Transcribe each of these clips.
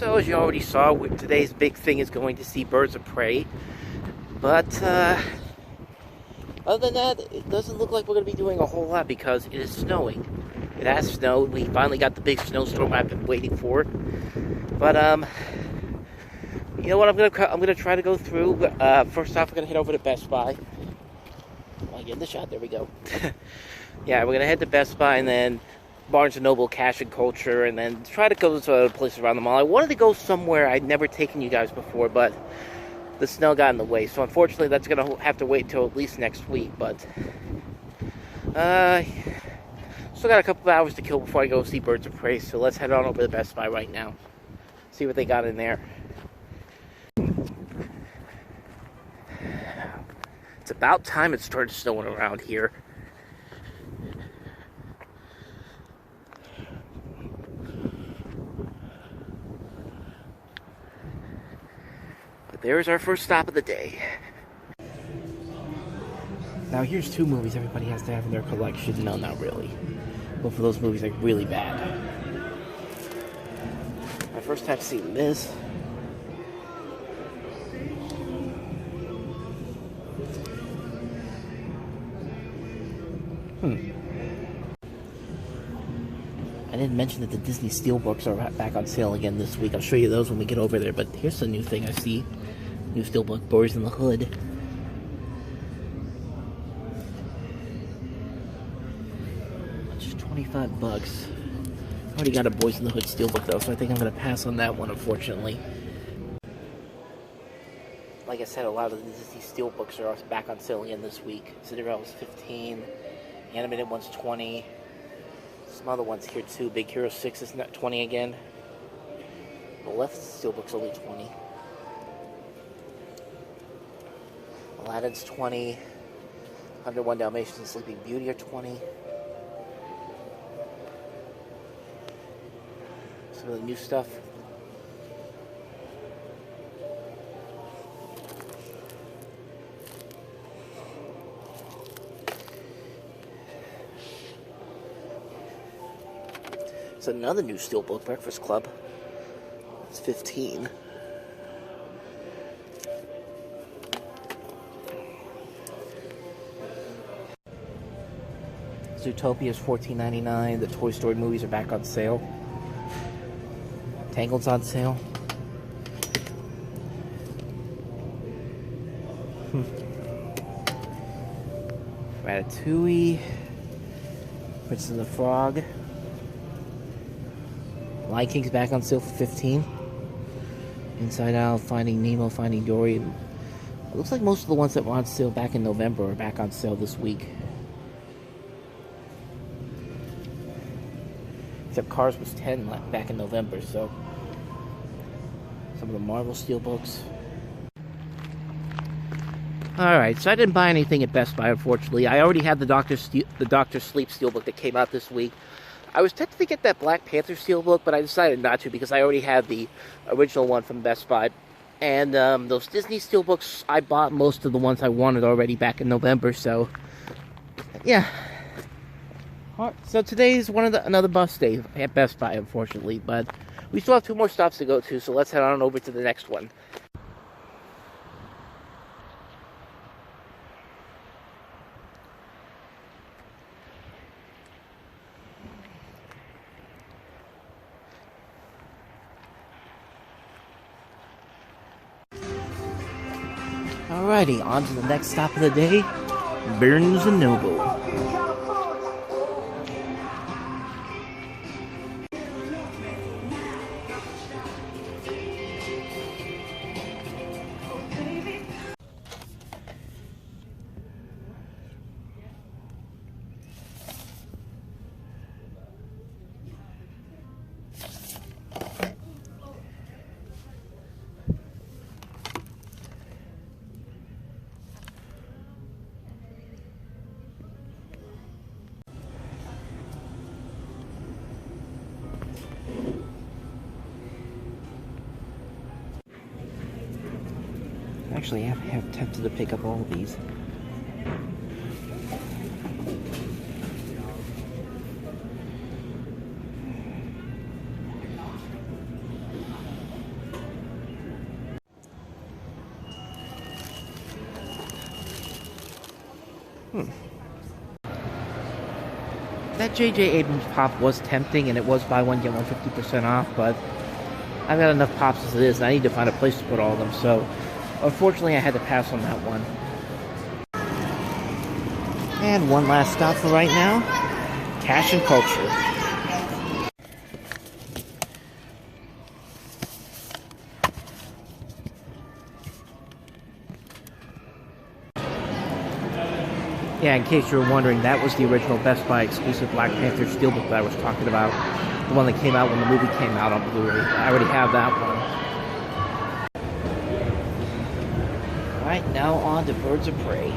So as you already saw, today's big thing is going to see Birds of Prey. But other than that, it doesn't look like we're going to be doing a whole lot because it is snowing. It has snowed. We finally got the big snowstorm I've been waiting for. But you know what? I'm gonna try to go through. First off, we're gonna head over to Best Buy. I get the shot. There we go. Yeah, we're gonna head to Best Buy and then Barnes & Noble, Cash and Culture, and then try to go to other places around the mall. I wanted to go somewhere I'd never taken you guys before, but the snow got in the way. So unfortunately, that's gonna have to wait until at least next week. But still got a couple of hours to kill before I go see Birds of Prey. So let's head on over to Best Buy right now. See what they got in there. It's about time it started snowing around here. But there's our first stop of the day. Now here's two movies everybody has to have in their collection. No, not really. Both of those movies are really bad. My first time seeing this. I didn't mention that the Disney Steelbooks are back on sale again this week. I'll show you those when we get over there, but here's the new thing I see. New Steelbook, Boys in the Hood. Just $25. I already got a Boys in the Hood Steelbook though, so I think I'm going to pass on that one, unfortunately. Like I said, a lot of the Disney Steelbooks are back on sale again this week. Cinderella's $15, the animated one's $20. Some other ones here too. Big Hero 6 is not $20 again. The left Steelbook's only $20. Aladdin's $20. 101 Dalmatians and Sleeping Beauty are $20. Some of the new stuff. It's another new Steelbook, Breakfast Club. It's $15. Zootopia is $14.99. The Toy Story movies are back on sale. Tangled's on sale. Ratatouille. Princess and the Frog. Lion King's back on sale for $15. Inside Out, Finding Nemo, Finding Dory. It looks like most of the ones that were on sale back in November are back on sale this week. Except Cars was $10 back in November, so some of the Marvel Steelbooks. Alright, so I didn't buy anything at Best Buy, unfortunately. I already had the Dr. Sleep Steelbook that came out this week. I was tempted to get that Black Panther Steelbook, but I decided not to because I already had the original one from Best Buy. And those Disney Steelbooks, I bought most of the ones I wanted already back in November, so yeah. So today is another bus day at Best Buy, unfortunately, but we still have 2 more stops to go to, so let's head on over to the next one. Alrighty, on to the next stop of the day, Barnes & Noble. Actually, I have tempted to pick up all of these. That J.J. Abrams pop was tempting, and it was buy one, get one 50% off, but I've got enough pops as it is, and I need to find a place to put all of them, so unfortunately I had to pass on that one. And one last stop for right now, Cash and Culture. Yeah, in case you were wondering, that was the original Best Buy exclusive Black Panther Steelbook that I was talking about. The one that came out when the movie came out on Blu-ray. I already have that one. Alright, now on to Birds of Prey.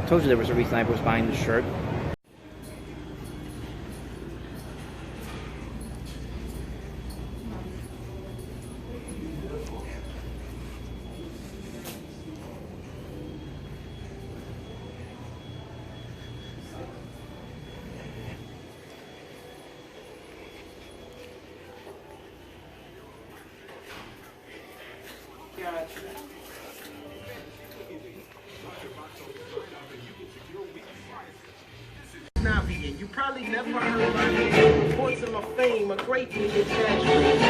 I told you there was a reason I was buying this shirt. You probably never heard my reports of my fame, a great deal exaggerated.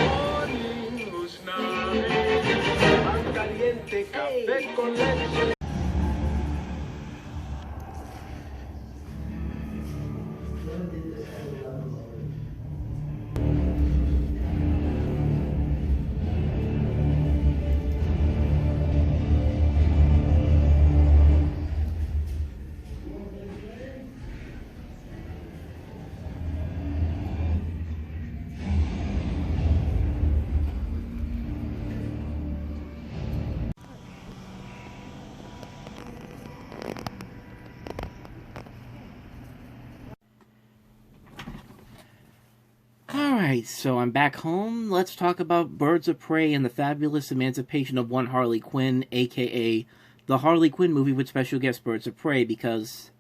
Alright, so I'm back home. Let's talk about Birds of Prey and the fabulous emancipation of one Harley Quinn, a.k.a. the Harley Quinn movie with special guest Birds of Prey, because,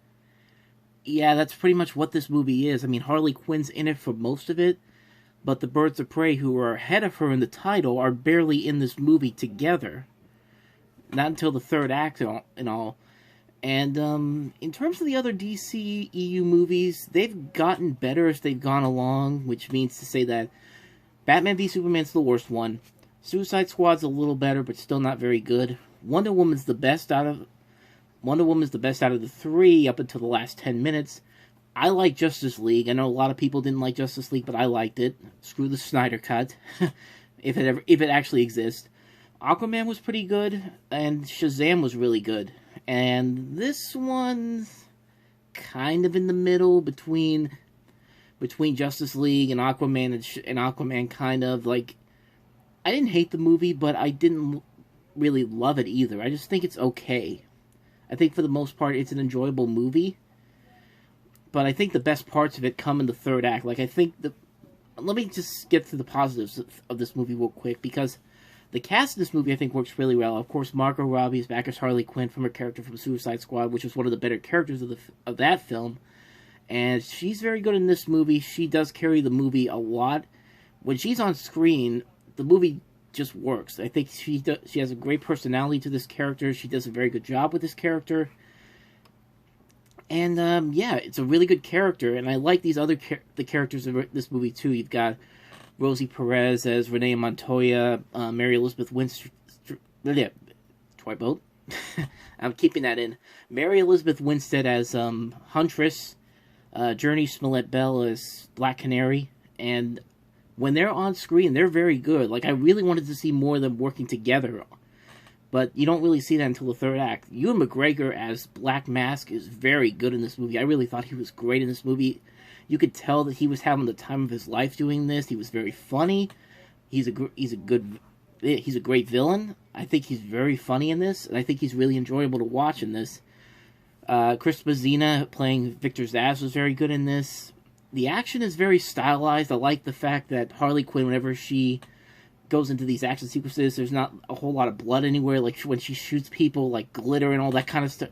yeah, that's pretty much what this movie is. I mean, Harley Quinn's in it for most of it, but the Birds of Prey, who are ahead of her in the title, are barely in this movie together. Not until the third act and all. And in terms of the other DC EU movies, they've gotten better as they've gone along, which means to say that Batman v Superman's the worst one. Suicide Squad's a little better, but still not very good. Wonder Woman's the best out of the three up until the last 10 minutes. I like Justice League. I know a lot of people didn't like Justice League, but I liked it. Screw the Snyder Cut, if it actually exists. Aquaman was pretty good, and Shazam was really good. And this one's kind of in the middle between Justice League and Aquaman, and Aquaman kind of, like, I didn't hate the movie, but I didn't really love it either. I just think it's okay. I think for the most part it's an enjoyable movie, but I think the best parts of it come in the third act. Like, I think let me just get to the positives of this movie real quick, because the cast in this movie, I think, works really well. Of course, Margot Robbie is back as Harley Quinn from her character from Suicide Squad, which was one of the better characters of that film. And she's very good in this movie. She does carry the movie a lot. When she's on screen, the movie just works. I think she has a great personality to this character. She does a very good job with this character. And, yeah, it's a really good character. And I like these other the characters in this movie, too. You've got Rosie Perez as Renee Montoya, Mary Elizabeth Winstead, Boat. I'm keeping that in. Mary Elizabeth Winstead as Huntress, Journey Smollett-Bell as Black Canary, and when they're on screen, they're very good. Like, I really wanted to see more of them working together, but you don't really see that until the third act. Ewan McGregor as Black Mask is very good in this movie. I really thought he was great in this movie. You could tell that he was having the time of his life doing this. He was very funny. He's a great villain. I think he's very funny in this, and I think he's really enjoyable to watch in this. Chris Mazzina playing Victor Zsasz was very good in this. The action is very stylized. I like the fact that Harley Quinn, whenever she goes into these action sequences, there's not a whole lot of blood anywhere. Like, when she shoots people, like, glitter and all that kind of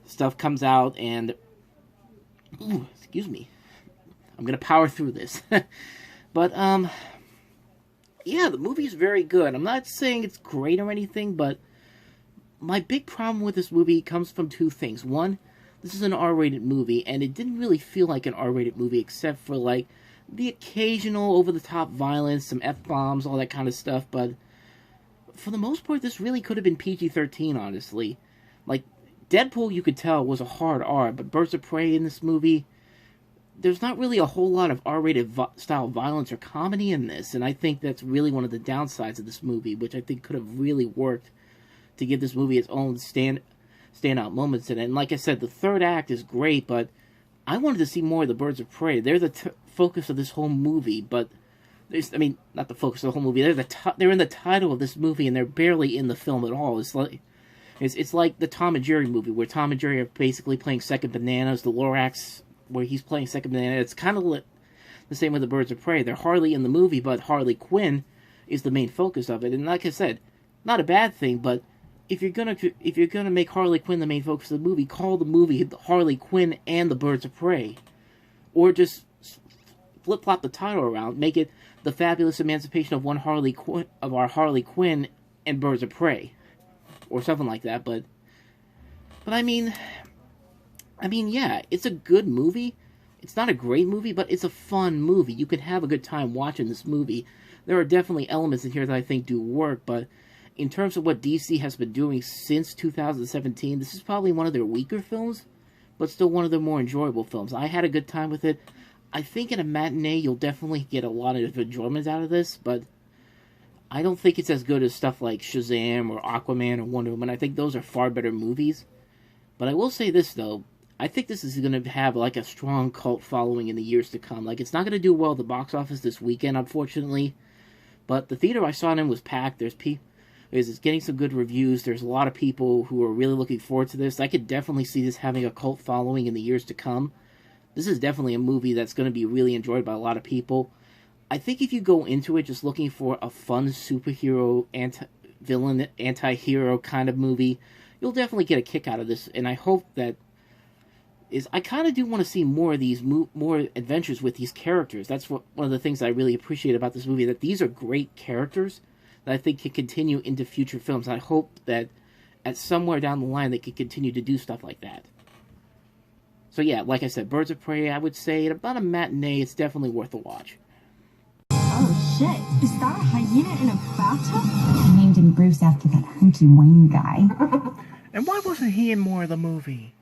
stuff comes out, and ooh, excuse me. I'm gonna power through this. But, yeah, the movie's very good. I'm not saying it's great or anything, but my big problem with this movie comes from two things. One, this is an R-rated movie, and it didn't really feel like an R-rated movie except for, like, the occasional over-the-top violence, some F-bombs, all that kind of stuff, but for the most part, this really could have been PG-13, honestly. Like, Deadpool, you could tell, was a hard R, but Birds of Prey in this movie, there's not really a whole lot of R-rated style violence or comedy in this, and I think that's really one of the downsides of this movie, which I think could have really worked to give this movie its own standout moments in it. And like I said, the third act is great, but I wanted to see more of the Birds of Prey. They're the focus of this whole movie, but not the focus of the whole movie. They're in the title of this movie, and they're barely in the film at all. It's like the Tom and Jerry movie, where Tom and Jerry are basically playing second bananas. The Lorax, where he's playing second banana. It's kind of the same with the Birds of Prey. They're hardly in the movie, but Harley Quinn is the main focus of it. And like I said, not a bad thing, but if you're gonna make Harley Quinn the main focus of the movie, call the movie Harley Quinn and the Birds of Prey, or just flip-flop the title around, make it the fabulous emancipation of our Harley Quinn and Birds of Prey, or something like that. But I mean, yeah, it's a good movie. It's not a great movie, but it's a fun movie. You can have a good time watching this movie. There are definitely elements in here that I think do work, but in terms of what DC has been doing since 2017, this is probably one of their weaker films, but still one of their more enjoyable films. I had a good time with it. I think in a matinee, you'll definitely get a lot of enjoyment out of this, but I don't think it's as good as stuff like Shazam or Aquaman or Wonder Woman. I think those are far better movies. But I will say this, though. I think this is going to have, like, a strong cult following in the years to come. Like, it's not going to do well at the box office this weekend, unfortunately. But the theater I saw it in was packed. It's getting some good reviews. There's a lot of people who are really looking forward to this. I could definitely see this having a cult following in the years to come. This is definitely a movie that's going to be really enjoyed by a lot of people. I think if you go into it just looking for a fun superhero, villain, anti-hero kind of movie, you'll definitely get a kick out of this. And I hope that I kind of do want to see more of these, more adventures with these characters. That's one of the things I really appreciate about this movie, that these are great characters that I think can continue into future films. I hope that at somewhere down the line they can continue to do stuff like that. So yeah, like I said, Birds of Prey, I would say at about a matinee, it's definitely worth a watch. Oh shit, is that a hyena in a bathtub? I named him Bruce after that hunky Wayne guy. And why wasn't he in more of the movie?